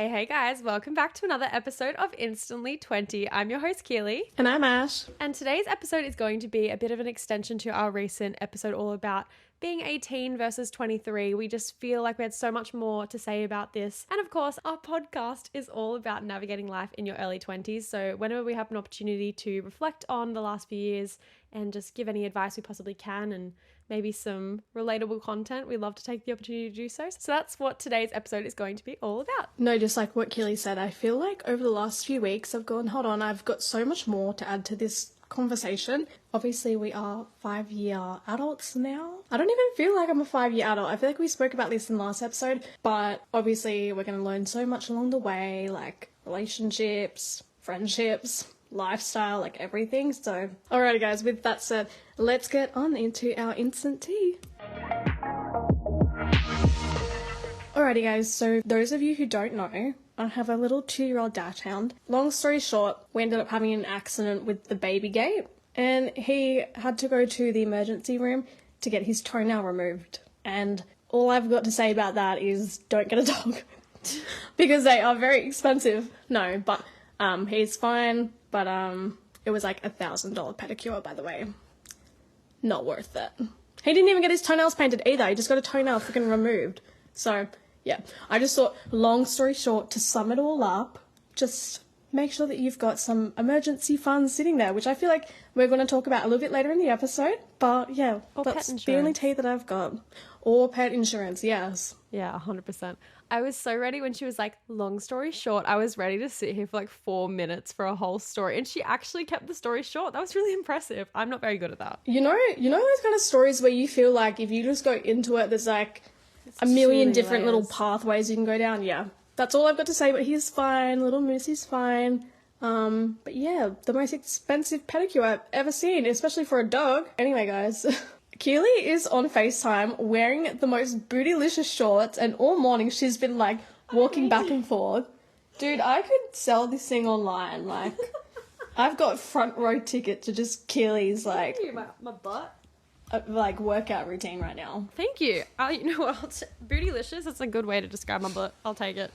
Hey guys, welcome back to another episode of Instantly 20. I'm your host Keely. And I'm Ash. And today's episode is going to be a bit of an extension to our recent episode all about being 18 versus 23. We just feel like we had so much more to say about this. And of course, our podcast is all about navigating life in your early 20s. So whenever we have an opportunity to reflect on the last few years and just give any advice we possibly can and maybe some relatable content, we love to take the opportunity to do so. So that's what today's episode is going to be all about. No, just like what Keely said, I feel like over the last few weeks I've gone, hold on, I've got so much more to add to this conversation. Obviously we are 5-year adults now. I don't even feel like I'm a 5-year adult. I feel like we spoke about this in the last episode, but obviously we're going to learn so much along the way, like relationships, friendships, lifestyle, like everything. So alrighty guys, with that said, let's get on into our instant tea. Alrighty guys, so those of you who don't know, I have a little 2-year-old dachshund. Long story short, we ended up having an accident with the baby gate and he had to go to the emergency room to get his toenail removed. And all I've got to say about that is don't get a dog because they are very expensive. No, but he's fine, but it was like $1,000 pedicure, by the way. Not worth it. He didn't even get his toenails painted either. He just got a toenail freaking removed. So yeah, I just thought, long story short, to sum it all up, just make sure that you've got some emergency funds sitting there, which I feel like we're going to talk about a little bit later in the episode. But yeah, that's the only tea that I've got. Or pet insurance, yes. Yeah, 100%. I was so ready when she was like, long story short, I was ready to sit here for like 4 minutes for a whole story. And she actually kept the story short. That was really impressive. I'm not very good at that. You know those kind of stories where you feel like if you just go into it, there's like a million different little pathways you can go down. Yeah, that's all I've got to say, but he's fine. Little Moose is fine. But yeah, the most expensive pedicure I've ever seen, especially for a dog. Anyway, guys, Keely is on FaceTime wearing the most bootylicious shorts, and all morning she's been like walking back and forth. Dude, I could sell this thing online. Like, I've got front row ticket to just Keely's like my butt. Like workout routine right now. Thank you. You know what? Bootylicious. That's a good way to describe my butt. I'll take it.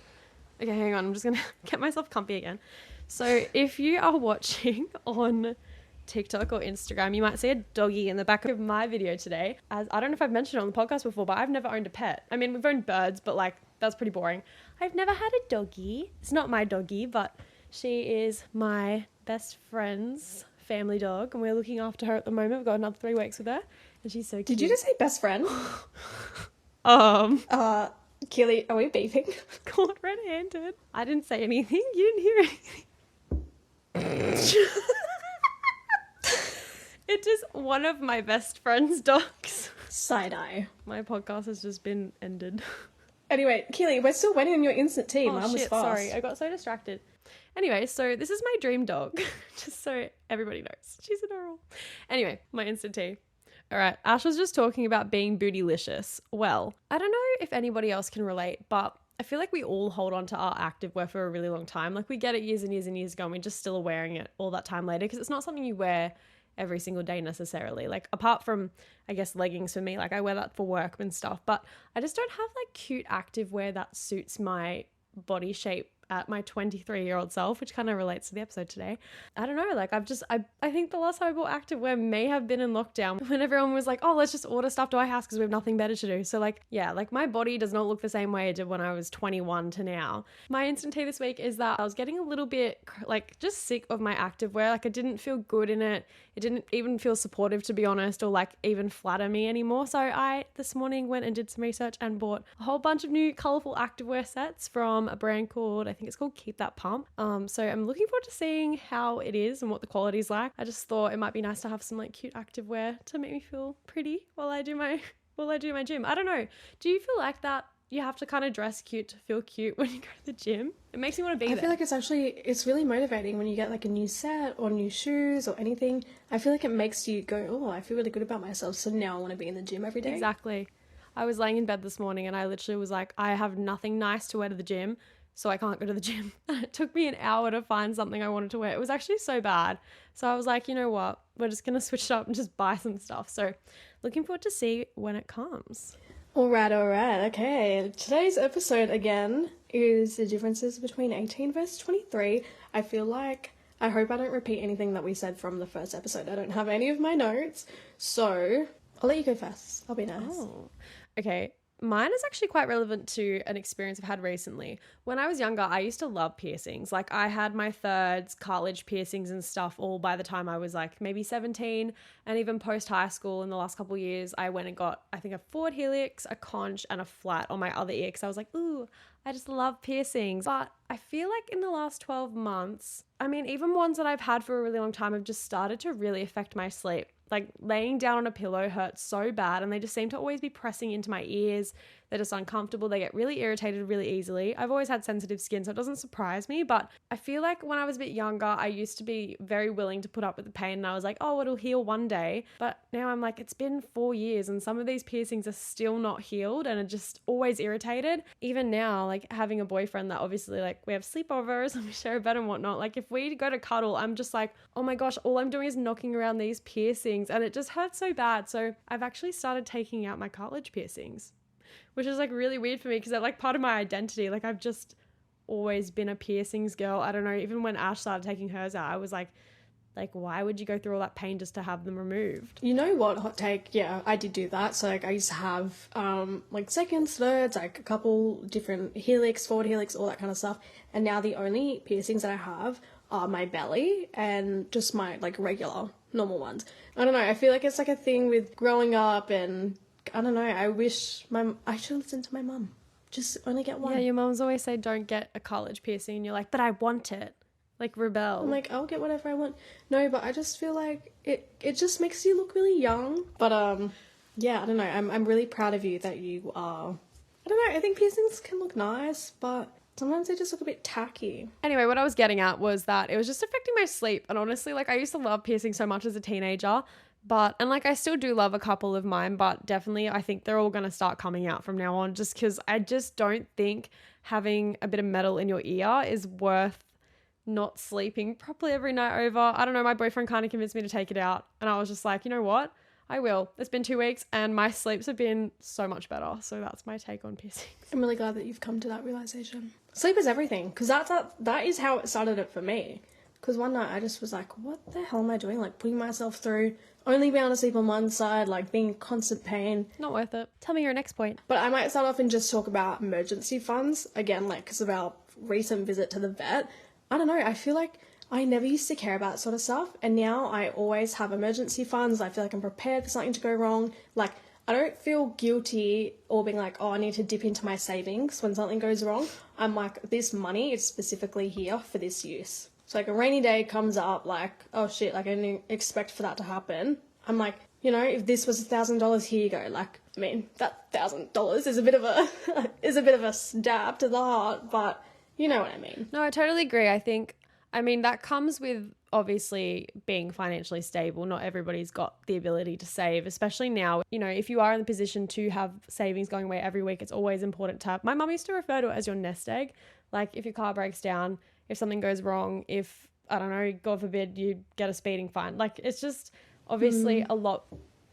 Okay, hang on. I'm just going to get myself comfy again. So if you are watching on TikTok or Instagram, you might see a doggy in the back of my video today. As I don't know if I've mentioned it on the podcast before, but I've never owned a pet. I mean, we've owned birds, but like that's pretty boring. I've never had a doggy. It's not my doggy, but she is my best friend's family dog, and we're looking after her at the moment. We've got another 3 weeks with her, and she's so cute. Did you just say best friend? Keely, are we beefing? Caught red-handed. I didn't say anything. You didn't hear anything. It's just one of my best friend's dogs. Side-eye. My podcast has just been ended. Anyway, Keely, we're still waiting on your instant tea. Oh, Mine was shit, fast. sorry. I got so distracted. Anyway, so this is my dream dog. Just so everybody knows. She's adorable. Anyway, my instant tea. All right, Ash was just talking about being bootylicious. Well, I don't know if anybody else can relate, but I feel like we all hold on to our activewear for a really long time. Like we get it years and years and years ago and we're just still wearing it all that time later because it's not something you wear every single day necessarily. Like apart from, I guess, leggings for me, like I wear that for work and stuff, but I just don't have like cute activewear that suits my body shape at my 23-year-old self, which kind of relates to the episode today. I don't know, like I think the last time I bought activewear may have been in lockdown when everyone was like, oh, let's just order stuff to our house because we have nothing better to do. So like, yeah, like my body does not look the same way it did when I was 21 to now. My instant tea this week is that I was getting a little bit like just sick of my activewear. Like I didn't feel good in it. It didn't even feel supportive, to be honest, or like even flatter me anymore. So I this morning went and did some research and bought a whole bunch of new colorful activewear sets from a brand called, I think it's called Keep That Pump. So I'm looking forward to seeing how it is and what the quality is like. I just thought it might be nice to have some like cute activewear to make me feel pretty while I do my gym. I don't know. Do you feel like that? You have to kind of dress cute to feel cute when you go to the gym. It makes me want to be there. I feel like it's really motivating when you get like a new set or new shoes or anything. I feel like it makes you go, oh, I feel really good about myself. So now I want to be in the gym every day. Exactly. I was laying in bed this morning and I literally was like, I have nothing nice to wear to the gym, so I can't go to the gym. It took me an hour to find something I wanted to wear. It was actually so bad. So I was like, you know what? We're just going to switch it up and just buy some stuff. So looking forward to see when it comes. All right. Okay. Today's episode again is the differences between 18 versus 23. I hope I don't repeat anything that we said from the first episode. I don't have any of my notes. So I'll let you go first. I'll be nice. Oh, okay. Mine is actually quite relevant to an experience I've had recently. When I was younger, I used to love piercings. Like, I had my thirds, cartilage piercings and stuff all by the time I was like maybe 17. And even post high school in the last couple of years, I went and got, I think, a forward helix, a conch, and a flat on my other ear because I was like, ooh, I just love piercings. But I feel like in the last 12 months, I mean, even ones that I've had for a really long time have just started to really affect my sleep. Like, laying down on a pillow hurts so bad, and they just seem to always be pressing into my ears. They're just uncomfortable. They get really irritated really easily. I've always had sensitive skin, so it doesn't surprise me, but I feel like when I was a bit younger, I used to be very willing to put up with the pain, and I was like, oh, it'll heal one day. But now I'm like, it's been 4 years, and some of these piercings are still not healed and are just always irritated. Even now, like, having a boyfriend that obviously, like, we have sleepovers and we share a bed and whatnot, like, if we go to cuddle, I'm just like, oh my gosh, all I'm doing is knocking around these piercings, and it just hurts so bad. So I've actually started taking out my cartilage piercings, which is like really weird for me because they're like part of my identity. Like, I've just always been a piercings girl. I don't know, even when Ash started taking hers out, I was like, why would you go through all that pain just to have them removed? You know what, hot take? Yeah, I did do that. So, like, I used to have, like, seconds, thirds, like, a couple different helix, forward helix, all that kind of stuff. And now the only piercings that I have are my belly and just my, like, regular, normal ones. I don't know, I feel like it's, like, a thing with growing up and, I don't know, I should listen to my mum. Just only get one. Yeah, your mums always say don't get a cartilage piercing, and you're like, but I want it. Like, rebel. I'm like, I'll get whatever I want. No, but I just feel like it just makes you look really young. But yeah, I don't know. I'm really proud of you that you are. I don't know. I think piercings can look nice, but sometimes they just look a bit tacky. Anyway, what I was getting at was that it was just affecting my sleep. And honestly, like, I used to love piercing so much as a teenager, and like, I still do love a couple of mine, but definitely I think they're all going to start coming out from now on, just because I just don't think having a bit of metal in your ear is worth not sleeping properly every night over. I don't know, my boyfriend kind of convinced me to take it out, and I was just like, you know what? I will. It's been 2 weeks and my sleeps have been so much better. So that's my take on piercings. I'm really glad that you've come to that realization. Sleep is everything, because that is how it started it for me. Because one night I just was like, what the hell am I doing? Like, putting myself through only being able to sleep on one side, like being in constant pain. Not worth it. Tell me your next point. But I might start off and just talk about emergency funds again, like, because of our recent visit to the vet. I don't know, I feel like I never used to care about that sort of stuff, and now I always have emergency funds. I feel like I'm prepared for something to go wrong. Like, I don't feel guilty or being like, oh, I need to dip into my savings when something goes wrong. I'm like, this money is specifically here for this use. So, like, a rainy day comes up, like, oh shit, like, I didn't expect for that to happen. I'm like, you know, if this was $1,000, here you go. Like, I mean, that $1,000 is a bit of a stab to the heart, but you know what I mean. No, I totally agree. I mean, that comes with obviously being financially stable. Not everybody's got the ability to save, especially now. You know, if you are in the position to have savings going away every week, it's always important to have. My mum used to refer to it as your nest egg. Like, if your car breaks down, if something goes wrong, if, I don't know, God forbid, you get a speeding fine. Like, it's just obviously a lot.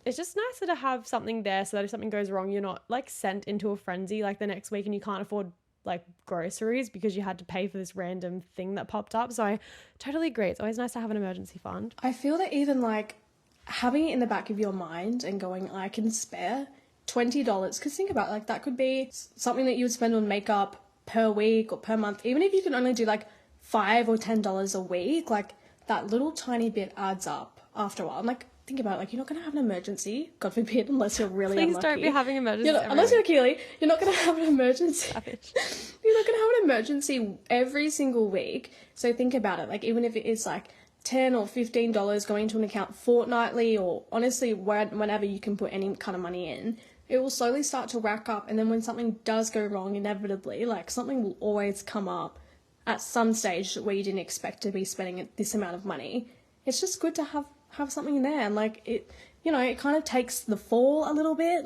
It's just nicer to have something there so that if something goes wrong, you're not like sent into a frenzy like the next week and you can't afford like groceries because you had to pay for this random thing that popped up. So I totally agree. It's always nice to have an emergency fund. I feel that even like having it in the back of your mind and going, I can spare $20, because think about it, like, that could be something that you would spend on makeup per week or per month. Even if you can only do like $5 or $10 a week, like, that little tiny bit adds up after a while. I'm like, think about it, like, you're not going to have an emergency, God forbid, unless you're really Please unlucky. don't be having emergencies. Unless you're Keely, you're not going to have an emergency. Savage. You're not going to have an emergency every single week. So think about it, like, even if it is like $10 or $15 going into an account fortnightly, or honestly whenever you can put any kind of money in, it will slowly start to rack up. And then when something does go wrong, inevitably, like, something will always come up at some stage where you didn't expect to be spending this amount of money. It's just good to have something in there, and like, it, you know, it kind of takes the fall a little bit.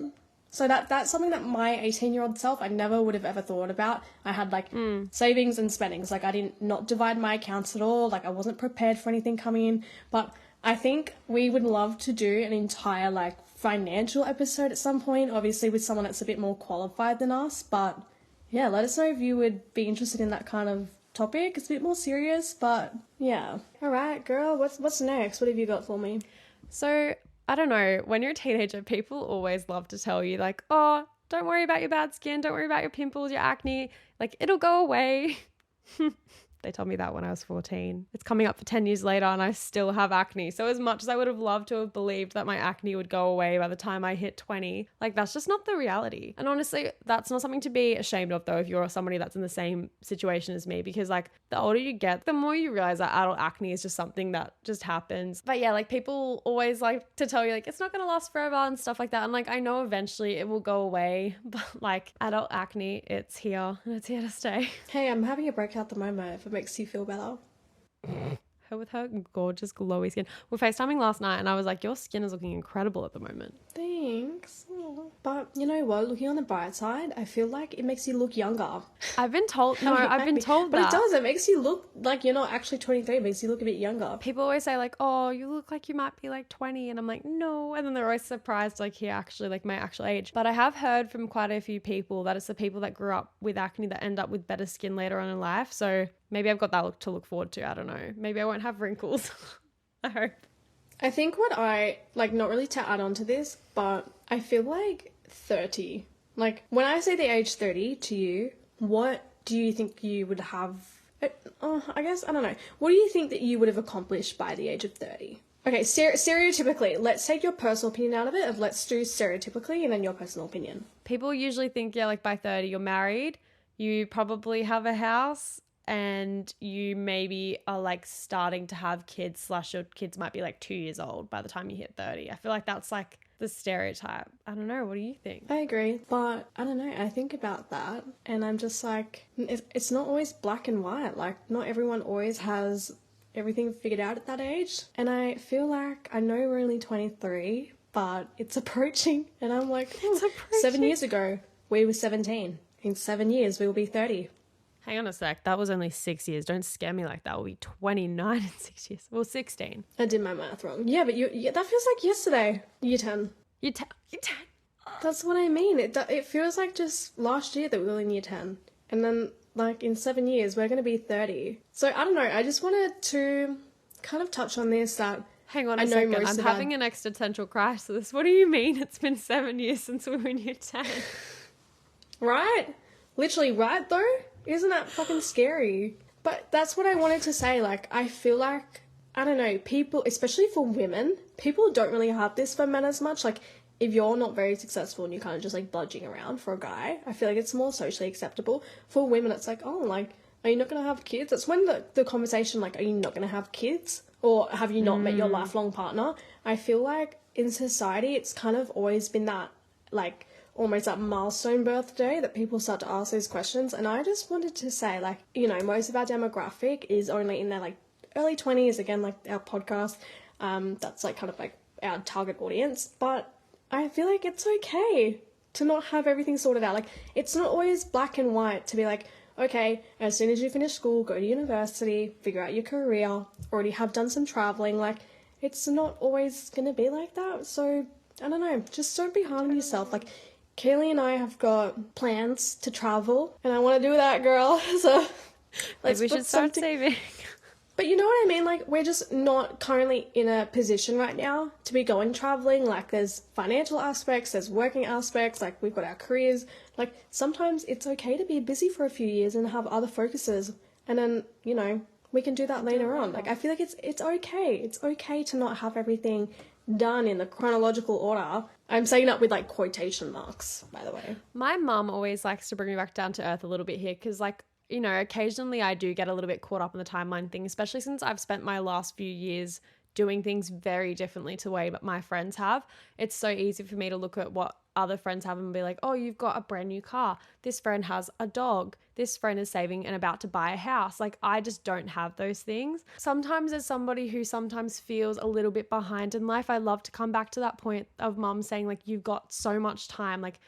So that's something that my 18-year-old self, I never would have ever thought about. I had like savings and spendings. Like, I didn't not divide my accounts at all. Like, I wasn't prepared for anything coming in. But I think we would love to do an entire like financial episode at some point, obviously with someone that's a bit more qualified than us. But yeah, let us know if you would be interested in that kind of topic. It's a bit more serious, but yeah. All right, girl, what's next? What have you got for me? So I don't know, when you're a teenager, people always love to tell you like, oh, don't worry about your bad skin, don't worry about your pimples, your acne, like it'll go away. They told me that when I was 14. It's coming up for 10 years later and I still have acne. So as much as I would have loved to have believed that my acne would go away by the time I hit 20, like that's just not the reality. And honestly, that's not something to be ashamed of though if you're somebody that's in the same situation as me, because like the older you get, the more you realize that adult acne is just something that just happens. But yeah, like people always like to tell you like it's not going to last forever and stuff like that. And like I know eventually it will go away, but like adult acne, it's here and it's here to stay. Hey, I'm having a breakout at the moment if it makes you feel better. Her with her gorgeous glowy skin. We're FaceTiming last night and I was like, your skin is looking incredible at the moment. Thanks. But you know what? Looking on the bright side, I feel like it makes you look younger. I've been told that. But it does. It makes you look like you're not actually 23. It makes you look a bit younger. People always say like, oh, you look like you might be like 20. And I'm like, no. And then they're always surprised like hear actually like my actual age. But I have heard from quite a few people that it's the people that grew up with acne that end up with better skin later on in life. So maybe I've got that to look forward to. I don't know. Maybe I won't have wrinkles. I hope. I think what I, like, not really to add on to this, but I feel like 30. Like, when I say the age 30 to you, what do you think you would have, I guess, I don't know. What do you think that you would have accomplished by the age of 30? Okay, stereotypically, let's take your personal opinion out of it, let's do stereotypically and then your personal opinion. People usually think, yeah, like by 30 you're married, you probably have a house, and you maybe are like starting to have kids / your kids might be like 2 years old by the time you hit 30. I feel like that's like the stereotype. I don't know. What do you think? I agree, but I don't know. I think about that and I'm just like, it's not always black and white. Like not everyone always has everything figured out at that age. And I feel like I know we're only 23, but it's approaching and I'm like, it's approaching. 7 years ago, we were 17. In 7 years, we will be 30. Hang on a sec. That was only 6 years. Don't scare me like that. We'll be 29 in 6 years. Well, 16. I did my math wrong. Yeah, but that feels like yesterday. Year 10. Year 10. That's what I mean. It feels like just last year that we were in year 10. And then, like, in 7 years, we're going to be 30. So, I don't know. I just wanted to kind of touch on this that... Hang on a second. I'm having an existential crisis. What do you mean it's been 7 years since we were in year 10? Right? Literally, right, though? Isn't that fucking scary? But that's what I wanted to say. Like, I feel like, I don't know, people, especially for women, people don't really have this for men as much. Like, if you're not very successful and you're kind of just, like, budging around for a guy, I feel like it's more socially acceptable. For women, it's like, oh, like, are you not going to have kids? That's when the conversation, like, are you not going to have kids? Or have you not met your lifelong partner? I feel like in society, it's kind of always been that, like, almost that milestone birthday that people start to ask those questions. And I just wanted to say, like, you know, most of our demographic is only in their, like, early 20s, again, like our podcast. That's, like, kind of, like, our target audience. But I feel like it's okay to not have everything sorted out. Like, it's not always black and white to be like, okay, as soon as you finish school, go to university, figure out your career, already have done some traveling. Like, it's not always going to be like that. So, I don't know, just don't be hard on yourself. Like, Kaylee and I have got plans to travel, and I want to do that, girl. So let's we should start saving. But you know what I mean? Like, we're just not currently in a position right now to be going traveling. Like, there's financial aspects, there's working aspects, like, we've got our careers. Like, sometimes it's okay to be busy for a few years and have other focuses. And then, you know, we can do that later on. Like, I feel like it's okay. It's okay to not have everything done in the chronological order. I'm saying that with, like, quotation marks, by the way. My mum always likes to bring me back down to earth a little bit here because, like, you know, occasionally I do get a little bit caught up in the timeline thing, especially since I've spent my last few years doing things very differently to the way my friends have. It's so easy for me to look at what other friends have and be like, oh, you've got a brand new car. This friend has a dog. This friend is saving and about to buy a house. Like, I just don't have those things. Sometimes as somebody who sometimes feels a little bit behind in life, I love to come back to that point of mum saying, like, you've got so much time. Like,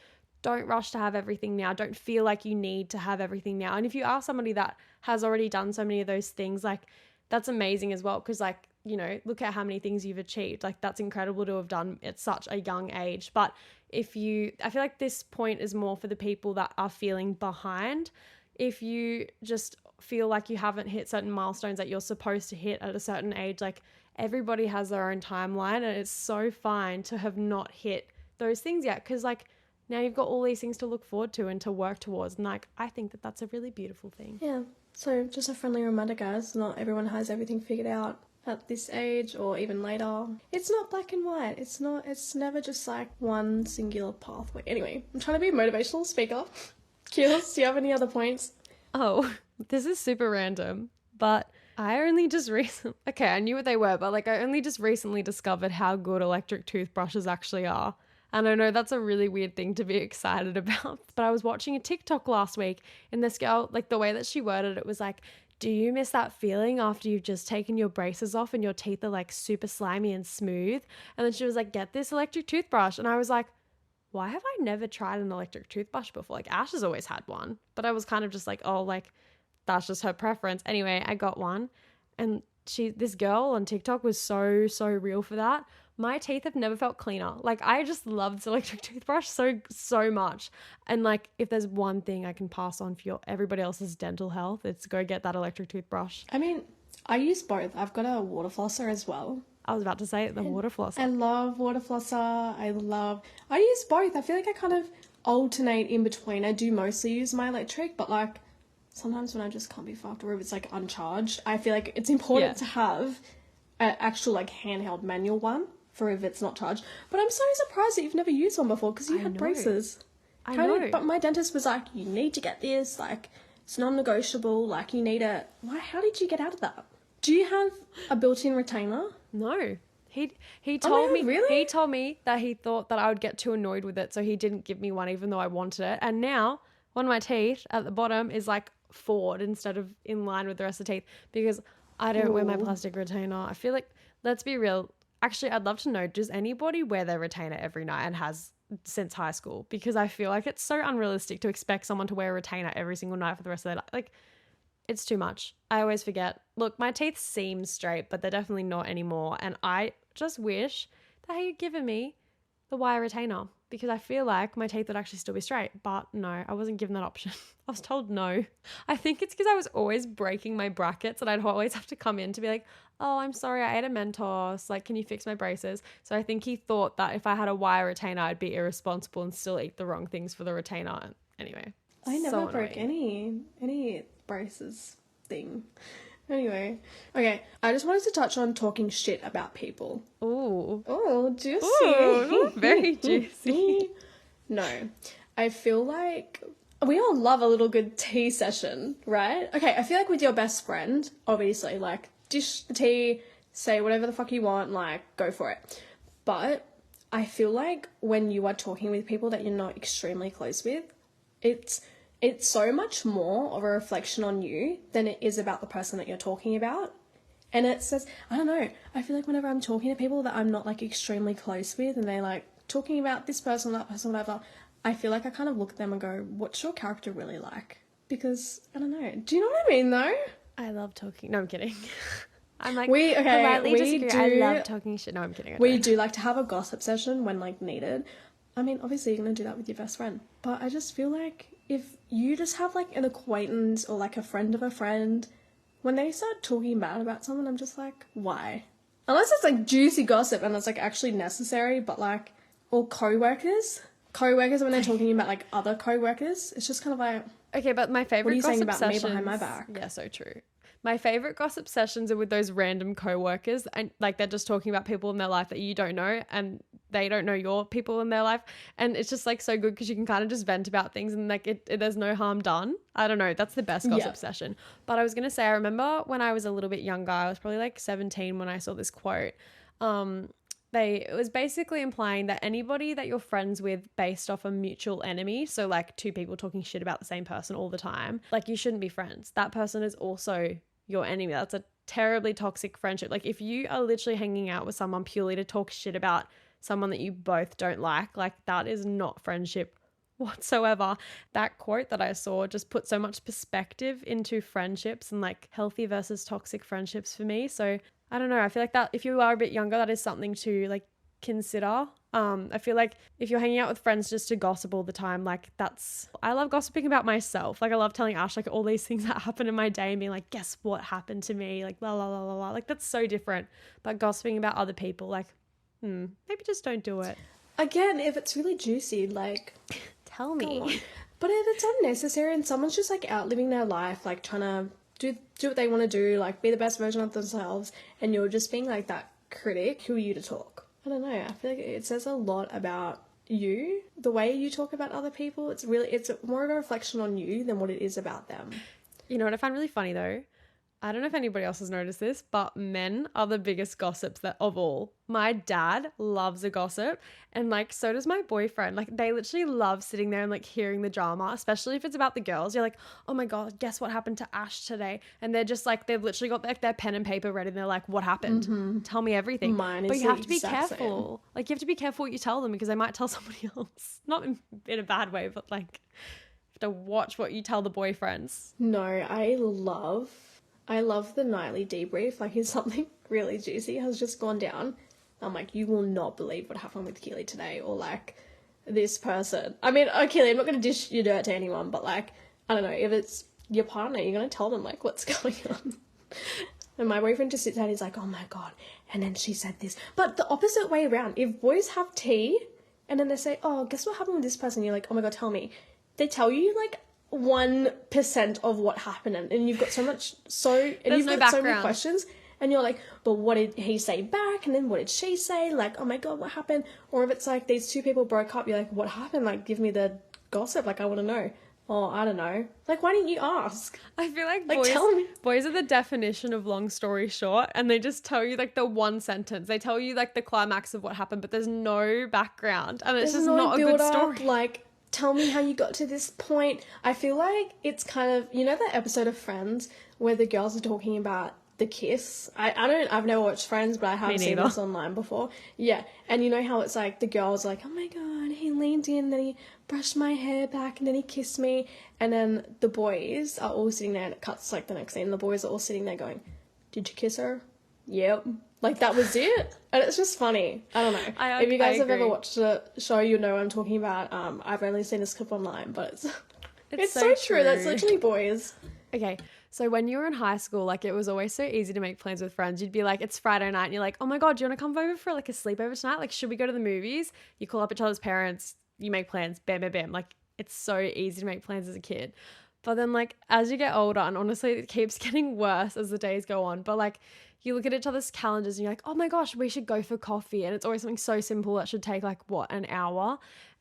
don't rush to have everything now. Don't feel like you need to have everything now. And if you are somebody that has already done so many of those things, like, that's amazing as well. Because, like, you know, look at how many things you've achieved. Like, that's incredible to have done at such a young age. But I feel like this point is more for the people that are feeling behind. If you just feel like you haven't hit certain milestones that you're supposed to hit at a certain age, like, everybody has their own timeline, and it's so fine to have not hit those things yet, because like now you've got all these things to look forward to and to work towards, and like I think that that's a really beautiful thing. Yeah, so just a friendly reminder, guys, not everyone has everything figured out at this age or even later. It's not black and white. It's never just like one singular pathway. Anyway, I'm trying to be a motivational speaker. Kils, do you have any other points? Oh, this is super random, but I only just recently, okay, I knew what they were, but like I only just recently discovered how good electric toothbrushes actually are. And I know that's a really weird thing to be excited about, but I was watching a TikTok last week, and this girl, like the way that she worded it was like, do you miss that feeling after you've just taken your braces off and your teeth are like super slimy and smooth? And then she was like, get this electric toothbrush. And I was like, why have I never tried an electric toothbrush before? Like Ash has always had one, but I was kind of just like, oh, like that's just her preference. Anyway, I got one, and this girl on TikTok was so real for that. My teeth have never felt cleaner. Like I just love this electric toothbrush so much. And like if there's one thing I can pass on for everybody else's dental health, it's go get that electric toothbrush. I mean, I use both. I've got a water flosser as well. I was about to say the water flosser. I love water flosser. I use both. I feel like I kind of alternate in between. I do mostly use my electric, but like sometimes when I just can't be fucked, or if it's like uncharged, I feel like it's important to have an actual like handheld manual one for if it's not charged. But I'm so surprised that you've never used one before, because you had braces. I know. But my dentist was like, you need to get this, like it's non-negotiable, like you need it. Why? How did you get out of that? Do you have a built-in retainer? No. He told me really? He told me that he thought that I would get too annoyed with it, so he didn't give me one even though I wanted it. And now one of my teeth at the bottom is like forward instead of in line with the rest of the teeth, because I don't wear my plastic retainer. I feel like, let's be real. Actually, I'd love to know, does anybody wear their retainer every night and has since high school? Because I feel like it's so unrealistic to expect someone to wear a retainer every single night for the rest of their life. Like, it's too much. I always forget. Look, my teeth seem straight, but they're definitely not anymore. And I just wish that he had given me the wire retainer, because I feel like my teeth would actually still be straight. But no, I wasn't given that option. I was told no. I think it's because I was always breaking my brackets, and I'd always have to come in to be like, oh, I'm sorry, I ate a Mentos. Like, can you fix my braces? So I think he thought that if I had a wire retainer, I'd be irresponsible and still eat the wrong things for the retainer. Anyway, I never broke any braces thing. Anyway, okay, I just wanted to touch on talking shit about people. Ooh. Oh, juicy. Ooh, very juicy. No, I feel like we all love a little good tea session, right? Okay, I feel like with your best friend, obviously, like, dish the tea, say whatever the fuck you want, like, go for it. But I feel like when you are talking with people that you're not extremely close with, it's so much more of a reflection on you than it is about the person that you're talking about. And it says, I don't know, I feel like whenever I'm talking to people that I'm not like extremely close with, and they're like talking about this person, that person, whatever, I feel like I kind of look at them and go, what's your character really like? Because, I don't know. Do you know what I mean though? I love talking. No, I'm kidding. I'm like, we disagree. do, I love talking shit. No, I'm kidding. We do like to have a gossip session when like needed. I mean, obviously you're going to do that with your best friend. But I just feel like if you just have like an acquaintance or like a friend of a friend, when they start talking bad about someone, I'm just like, why? Unless it's like juicy gossip and it's like actually necessary, but like, or co-workers when they're talking about like other co-workers, it's just kind of like, okay, but my favorite what are you saying gossip about me sessions, behind my back? Yeah, so true. My favorite gossip sessions are with those random co-workers, and like they're just talking about people in their life that you don't know, and they don't know your people in their life, and it's just like so good because you can kind of just vent about things, and like there's no harm done. I don't know, that's the best gossip session. But I was gonna say, I remember when I was a little bit younger, I was probably like 17 when I saw this quote. It was basically implying that anybody that you're friends with based off a mutual enemy, so like two people talking shit about the same person all the time, like you shouldn't be friends. That person is also your enemy. That's a terribly toxic friendship. Like if you are literally hanging out with someone purely to talk shit about someone that you both don't like that is not friendship whatsoever. That quote that I saw just put so much perspective into friendships and like healthy versus toxic friendships for me. So I don't know. I feel like that if you are a bit younger, that is something to like consider. I feel like if you're hanging out with friends just to gossip all the time, like I love gossiping about myself. Like I love telling Ash like all these things that happen in my day and being like, guess what happened to me? Like la la la la la. Like that's so different. But gossiping about other people, like, maybe just don't do it. Again, if it's really juicy, like, Tell go on. me. But if it's unnecessary and someone's just like out living their life, like trying to do what they want to do, like be the best version of themselves, and you're just being like that critic, who are you to talk? I don't know. I feel like it says a lot about you, the way you talk about other people. It's more of a reflection on you than what it is about them. You know what I find really funny though? I don't know if anybody else has noticed this, but men are the biggest gossips of all. My dad loves a gossip, and like so does my boyfriend. Like they literally love sitting there and like hearing the drama, especially if it's about the girls. You're like, oh my god, guess what happened to Ash today? And they're just like, they've literally got like their pen and paper ready, and they're like, what happened? Tell me everything. Mine is but you the have to be exact careful. Like you have to be careful what you tell them because they might tell somebody else. Not in a bad way, but like you have to watch what you tell the boyfriends. No, I love the nightly debrief. Like, if something really juicy has just gone down, I'm like, you will not believe what happened with Keely today, or like this person. I mean, Keely, I'm not going to dish your dirt to anyone, but like, I don't know, if it's your partner, you're going to tell them like what's going on. And my boyfriend just sits there and he's like, oh my god, and then she said this. But the opposite way around, if boys have tea and then they say, oh, guess what happened with this person? You're like, oh my god, tell me. They tell you like 1% of what happened, and you've got so many questions, and you're like, but what did he say back, and then what did she say, like, oh my god, what happened? Or if it's like these two people broke up, you're like, what happened? Like, give me the gossip, like I want to know. Oh, I don't know, like, why didn't you ask? I feel like tell me. boys are the definition of long story short, and they just tell you like the one sentence. They tell you like the climax of what happened, but there's no background, and it's just not a good story. Like, tell me how you got to this point. I feel like it's kind of, you know that episode of Friends where the girls are talking about the kiss? I've never watched Friends, but I have seen this online before. Yeah, and you know how it's like the girls are like, oh my god, he leaned in, then he brushed my hair back, and then he kissed me, and then the boys are all sitting there, and it cuts like the next scene, the boys are all sitting there going, did you kiss her? Yep. Like, that was it. And it's just funny. I don't know. If you guys have ever watched a show, you know what I'm talking about. I've only seen this clip online, but it's so true. That's literally boys. Okay, so when you were in high school, like, it was always so easy to make plans with friends. You'd be like, it's Friday night, and you're like, oh my god, do you want to come over for like a sleepover tonight? Like, should we go to the movies? You call up each other's parents, you make plans, bam, bam, bam. Like, it's so easy to make plans as a kid. But then, like, as you get older, and honestly, it keeps getting worse as the days go on, but like, you look at each other's calendars and you're like, oh my gosh, we should go for coffee. And it's always something so simple that should take like, what, an hour?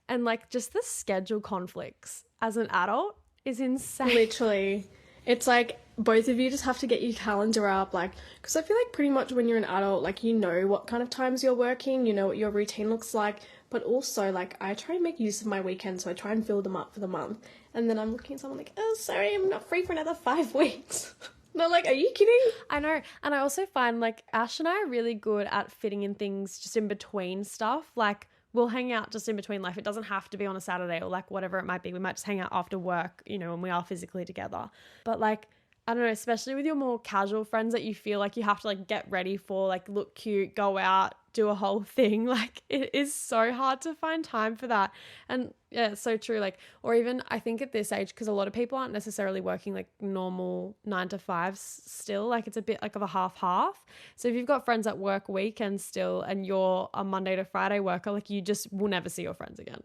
And like, just the schedule conflicts as an adult is insane. Literally. It's like both of you just have to get your calendar up, like, because I feel like pretty much when you're an adult, like, you know what kind of times you're working, you know what your routine looks like, but also, like, I try and make use of my weekends, so I try and fill them up for the month. And then I'm looking at someone like, oh, sorry, I'm not free for another 5 weeks. No, like, are you kidding? I know. And I also find, like, Ash and I are really good at fitting in things just in between stuff. Like, we'll hang out just in between life. It doesn't have to be on a Saturday or, like, whatever it might be. We might just hang out after work, you know, when we are physically together. But, like, I don't know, especially with your more casual friends that you feel like you have to, like, get ready for, like, look cute, go out, do a whole thing. Like, it is so hard to find time for that. And yeah, it's so true. Like, or even I think at this age, because a lot of people aren't necessarily working like normal 9 to 5s still, like it's a bit like of a half. So if you've got friends that work weekends still and you're a Monday to Friday worker, like you just will never see your friends again.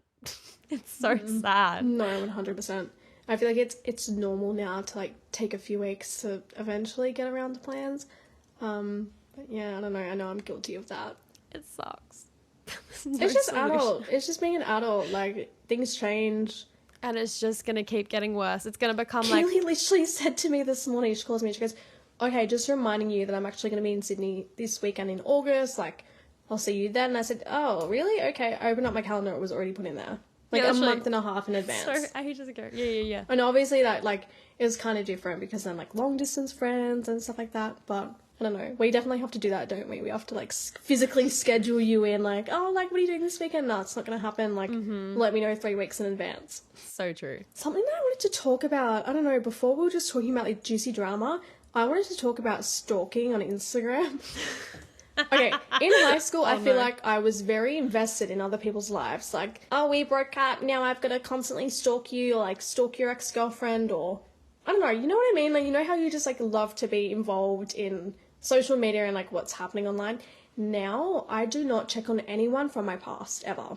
It's so sad. No, 100%. I feel like it's normal now to like take a few weeks to eventually get around to plans. But yeah, I don't know. I know I'm guilty of that. It sucks. It's just adult. It's just being an adult. Like, things change. And it's just going to keep getting worse. It's going to become Keely literally said to me this morning, she calls me, she goes, okay, just reminding you that I'm actually going to be in Sydney this weekend in August. Like, I'll see you then. And I said, oh, really? Okay. I opened up my calendar. It was already put in there. Like, a month and a half in advance. So ages ago. Yeah. And obviously that, like, is kind of different because then, like, long distance friends and stuff like that. But I don't know. We definitely have to do that, don't we? We have to, like, physically schedule you in, like, oh, like, what are you doing this weekend? No, it's not going to happen. Like, let me know 3 weeks in advance. So true. Something that I wanted to talk about, I don't know, before we were just talking about, like, juicy drama. I wanted to talk about stalking on Instagram. Okay, in high school, I feel like I was very invested in other people's lives. Like, oh, we broke up, now I've got to constantly stalk you, or like stalk your ex-girlfriend, or I don't know, you know what I mean? Like, you know how you just like love to be involved in social media and like what's happening online? Now, I do not check on anyone from my past, ever.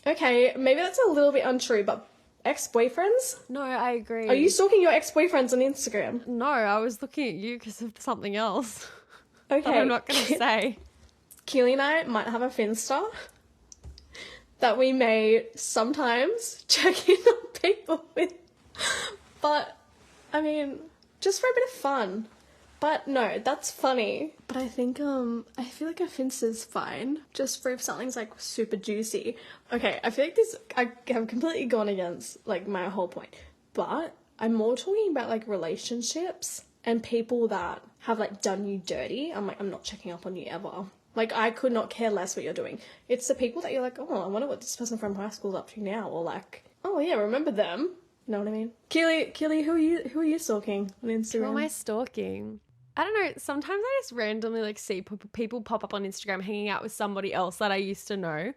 Okay, maybe that's a little bit untrue, but ex-boyfriends? No, I agree. Are you stalking your ex-boyfriends on Instagram? No, I was looking at you because of something else. Okay. That I'm not going to say. Keely and I might have a Finsta that we may sometimes check in on people with. But, I mean, just for a bit of fun. But no, that's funny. But I think, I feel like a Finsta's fine. Just for if something's like super juicy. Okay, I feel like I have completely gone against like my whole point. But I'm more talking about like relationships and people that have like done you dirty. I'm not checking up on you ever. Like, I could not care less what you're doing. It's the people that you're like, oh, I wonder what this person from high school's up to now. Or like, oh yeah, remember them. You know what I mean? Keely, who are you stalking on Instagram? Who am I stalking? I don't know. Sometimes I just randomly like see people pop up on Instagram hanging out with somebody else that I used to know.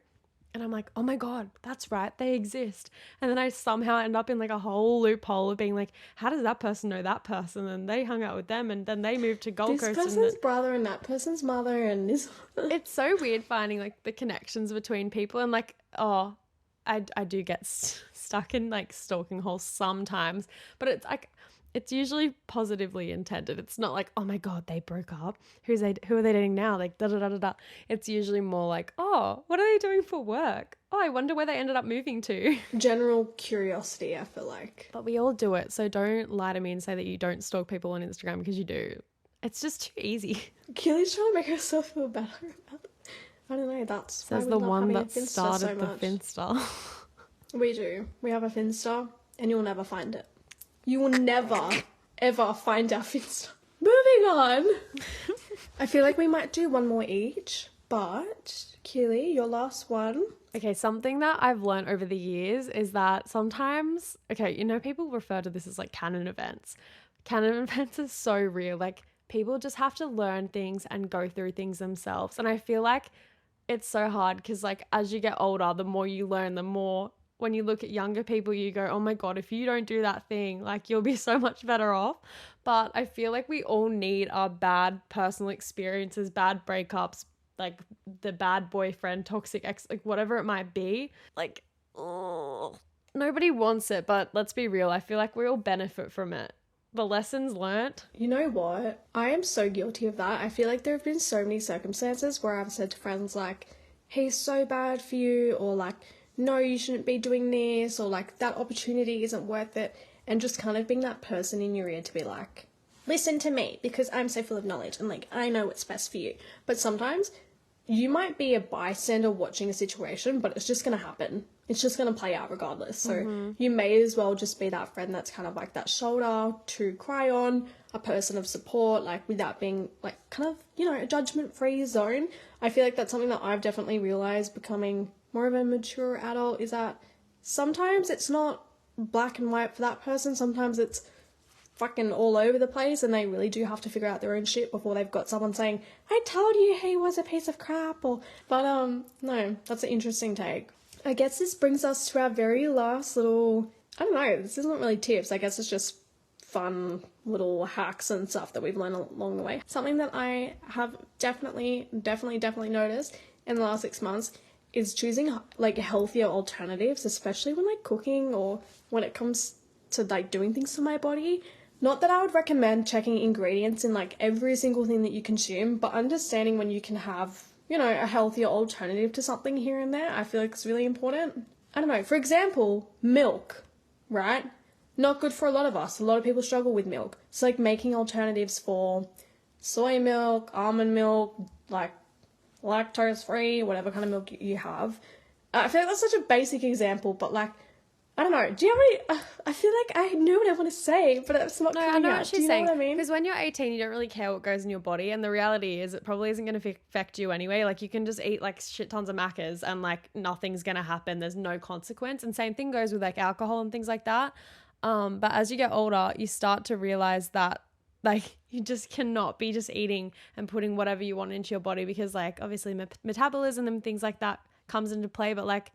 And I'm like, oh my God, that's right, they exist. And then I somehow end up in like a whole loophole of being like, how does that person know that person? And they hung out with them and then they moved to Gold Coast. This person's brother and that person's mother and this. It's so weird finding like the connections between people. And like, oh, I do get stuck in like stalking holes sometimes. But it's like, it's usually positively intended. It's not like, oh my God, they broke up. Who are they dating now? Like, da da da da da. It's usually more like, oh, what are they doing for work? Oh, I wonder where they ended up moving to. General curiosity, I feel like. But we all do it. So don't lie to me and say that you don't stalk people on Instagram, because you do. It's just too easy. Keely's trying to make herself feel better about it. I don't know, that's Says the one that started the Finsta. We do. We have a Finsta and you'll never find it. You will never, ever find our Finsta. Moving on. I feel like we might do one more each, but Keely, your last one. Okay, something that I've learned over the years is that sometimes, okay, you know, people refer to this as like canon events. Canon events is so real. Like, people just have to learn things and go through things themselves. And I feel like it's so hard because like as you get older, the more you learn, the more when you look at younger people, you go, oh my God, if you don't do that thing, like you'll be so much better off. But I feel like we all need our bad personal experiences, bad breakups, like the bad boyfriend, toxic ex, like whatever it might be. Like, oh, nobody wants it, but let's be real. I feel like we all benefit from it. The lessons learnt. You know what? I am so guilty of that. I feel like there have been so many circumstances where I've said to friends like, he's so bad for you, or like, no, you shouldn't be doing this, or like that opportunity isn't worth it, and just kind of being that person in your ear to be like, listen to me because I'm so full of knowledge and like I know what's best for you. But sometimes you might be a bystander watching a situation, but it's just going to happen. It's just going to play out regardless. So you may as well just be that friend that's kind of like that shoulder to cry on, a person of support, like without being like kind of, you know, a judgment-free zone. I feel like that's something that I've definitely realized becoming more of a mature adult, is that sometimes it's not black and white for that person. Sometimes it's fucking all over the place and they really do have to figure out their own shit before they've got someone saying, I told you he was a piece of crap, or no, that's an interesting take. I guess this brings us to our very last little, I don't know, this isn't really tips, I guess it's just fun little hacks and stuff that we've learned along the way. Something that I have definitely noticed in the last 6 months is choosing like healthier alternatives, especially when like cooking or when it comes to like doing things to my body. Not that I would recommend checking ingredients in like every single thing that you consume, but understanding when you can have, you know, a healthier alternative to something here and there, I feel like it's really important. I don't know, for example, milk, right? Not good for a lot of us. A lot of people struggle with milk. So like making alternatives for soy milk, almond milk, like lactose free, whatever kind of milk you have. I feel like that's such a basic example, but like, I don't know. Do you have any? I feel like I know what I want to say, but it's not coming out. No, I know what she's saying. What I mean? Because when you're 18, you don't really care what goes in your body, and the reality is it probably isn't going to affect you anyway. Like, you can just eat like shit tons of Maccas and like nothing's going to happen. There's no consequence. And same thing goes with like alcohol and things like that. But as you get older, you start to realize that Like, you just cannot be just eating and putting whatever you want into your body because, like, obviously metabolism and things like that comes into play. But, like,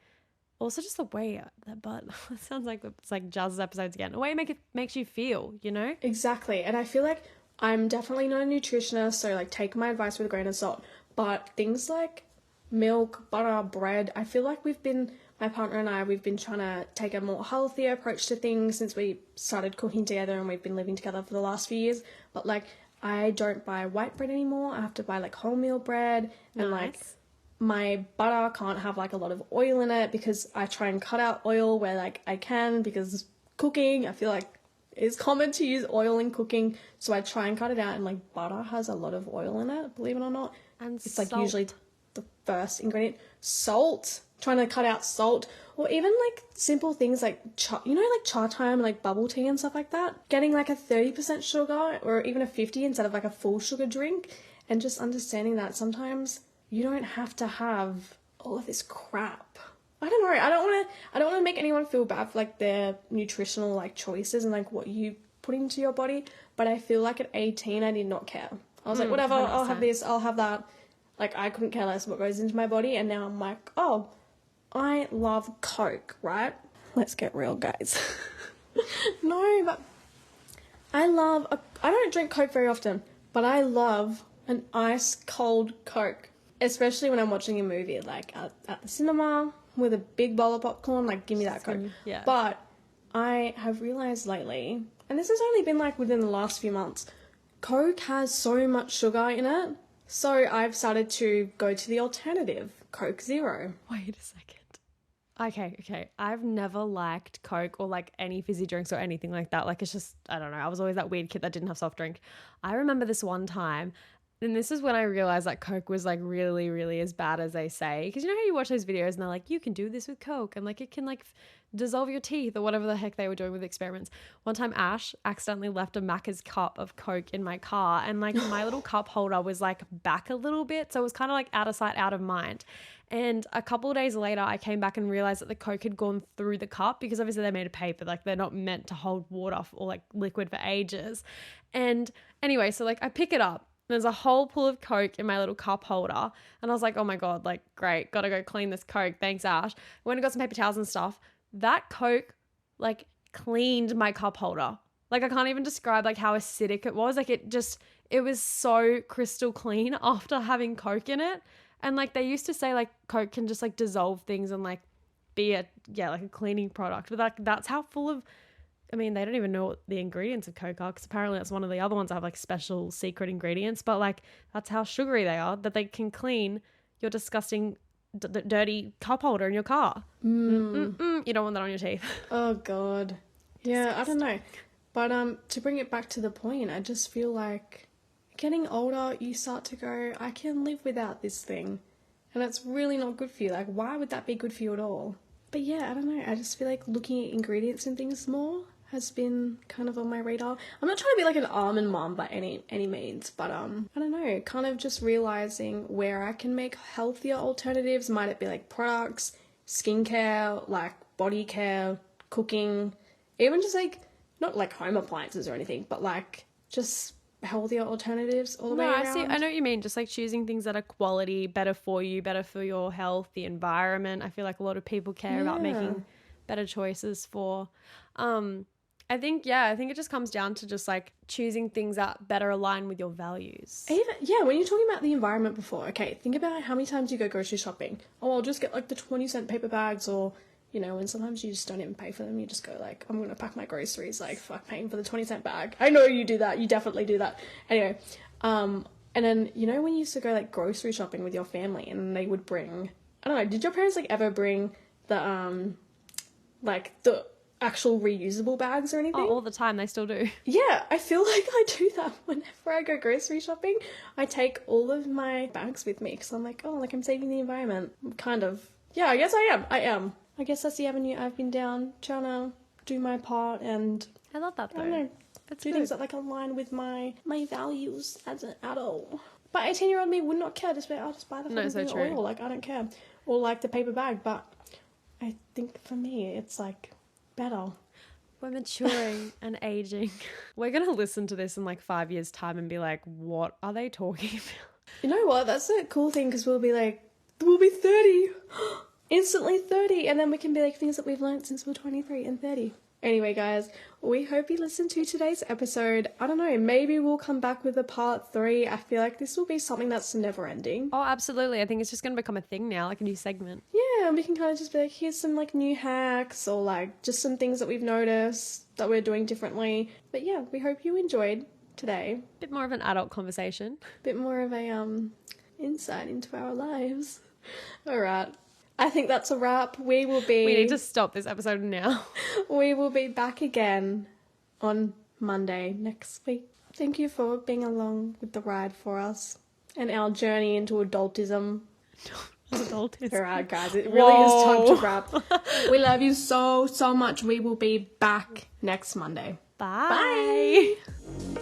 also just the way that butt, it sounds like it's like Jazz's episodes again. The way it makes you feel, you know? Exactly. And I feel like I'm definitely not a nutritionist, so like take my advice with a grain of salt. But things like milk, butter, bread, I feel like my partner and we've been trying to take a more healthier approach to things since we started cooking together and we've been living together for the last few years. But like, I don't buy white bread anymore. I have to buy like wholemeal bread and like my butter can't have like a lot of oil in it because I try and cut out oil where like I can because cooking, I feel like it's common to use oil in cooking, so I try and cut it out. And like butter has a lot of oil in it, believe it or not. And it's salt. like usually the first ingredient. Salt, trying to cut out salt, or even like simple things like like chai time and like bubble tea and stuff like that. Getting like a 30% sugar or even a 50 instead of like a full sugar drink, and just understanding that sometimes you don't have to have all of this crap. I don't know. I don't want to make anyone feel bad for like their nutritional like choices and like what you put into your body. But I feel like at 18, I did not care. I was like, whatever, 100%. I'll have this, I'll have that. Like, I couldn't care less what goes into my body. And now I'm like, oh, I love Coke, right? Let's get real, guys. No, but I don't drink Coke very often, but I love an ice cold Coke, especially when I'm watching a movie, like at the cinema with a big bowl of popcorn, like give me that Coke. Yeah. But I have realized lately, and this has only been like within the last few months, Coke has so much sugar in it. So I've started to go to the alternative, Coke Zero. Wait a second. Okay. I've never liked Coke or like any fizzy drinks or anything like that. Like, it's just, I don't know. I was always that weird kid that didn't have soft drink. I remember this one time, and this is when I realized that Coke was like really, really as bad as they say. Because you know how you watch those videos and they're like, you can do this with Coke and like it can like dissolve your teeth or whatever the heck they were doing with experiments. One time Ash accidentally left a Macca's cup of Coke in my car, and like my little cup holder was like back a little bit. So it was kind of like out of sight, out of mind. And a couple of days later, I came back and realized that the Coke had gone through the cup because obviously they made of paper. Like, they're not meant to hold water or like liquid for ages. And anyway, so like I pick it up. There's a whole pool of Coke in my little cup holder. And I was like, oh my God, like, great. Got to go clean this Coke. Thanks, Ash. Went and got some paper towels and stuff. That Coke, like, cleaned my cup holder. Like, I can't even describe, like, how acidic it was. Like, it was so crystal clean after having Coke in it. And, like, they used to say, like, Coke can just, like, dissolve things and, like, be like a cleaning product. But, like, that's how full of... I mean, they don't even know what the ingredients of Coke are, because apparently that's one of the other ones that have like special secret ingredients. But like, that's how sugary they are, that they can clean your disgusting, dirty cup holder in your car. You don't want that on your teeth. Oh God. Yeah, I don't know. But to bring it back to the point, I just feel like getting older, you start to go, I can live without this thing. And it's really not good for you. Like, why would that be good for you at all? But yeah, I don't know. I just feel like looking at ingredients and things more has been kind of on my radar. I'm not trying to be like an almond mom by any means, but I don't know, kind of just realizing where I can make healthier alternatives. Might it be like products, skincare, like body care, cooking, even just like not like home appliances or anything, but like just healthier alternatives all the way around. I know what you mean. Just like choosing things that are quality, better for you, better for your health, the environment. I feel like a lot of people care about making better choices for I think it just comes down to just like choosing things that better align with your values. Even, when you're talking about the environment before, okay, think about how many times you go grocery shopping. Oh, I'll just get like the 20-cent paper bags, or, you know, and sometimes you just don't even pay for them. You just go like, I'm going to pack my groceries, like fuck paying for the 20-cent bag. I know you do that. You definitely do that. Anyway, and then, you know, when you used to go like grocery shopping with your family and they would bring, I don't know, did your parents like ever bring the, like the actual reusable bags or anything? Oh, all the time. They still do. Yeah, I feel like I do that whenever I go grocery shopping. I take all of my bags with me because I'm like, oh, like I'm saving the environment. Kind of. Yeah, I guess I am. I guess that's the avenue I've been down, trying to do my part, and I love that though. I don't know, That's do good. things that like align with my values as an adult. But 18-year-old me would not care. I'll just buy the fucking oil. Like, I don't care. Or like the paper bag. But I think for me, it's like better. We're maturing and aging. We're going to listen to this in like 5 years' time and be like, what are they talking about? You know what? That's a cool thing because we'll be 30. Instantly 30. And then we can be like things that we've learned since we're 23 and 30. Anyway, guys, we hope you listened to today's episode. I don't know, maybe we'll come back with a part 3. I feel like this will be something that's never ending. Oh, absolutely. I think it's just going to become a thing now, like a new segment. Yeah, and we can kind of just be like, here's some like new hacks or like just some things that we've noticed that we're doing differently. But yeah, we hope you enjoyed today. Bit more of an adult conversation. Bit more of a insight into our lives. All right. I think that's a wrap. We need to stop this episode now. We will be back again on Monday next week. Thank you for being along with the ride for us and our journey into adultism. Adultism. All right, guys, it really is time to wrap. We love you so, so much. We will be back next Monday. Bye. Bye.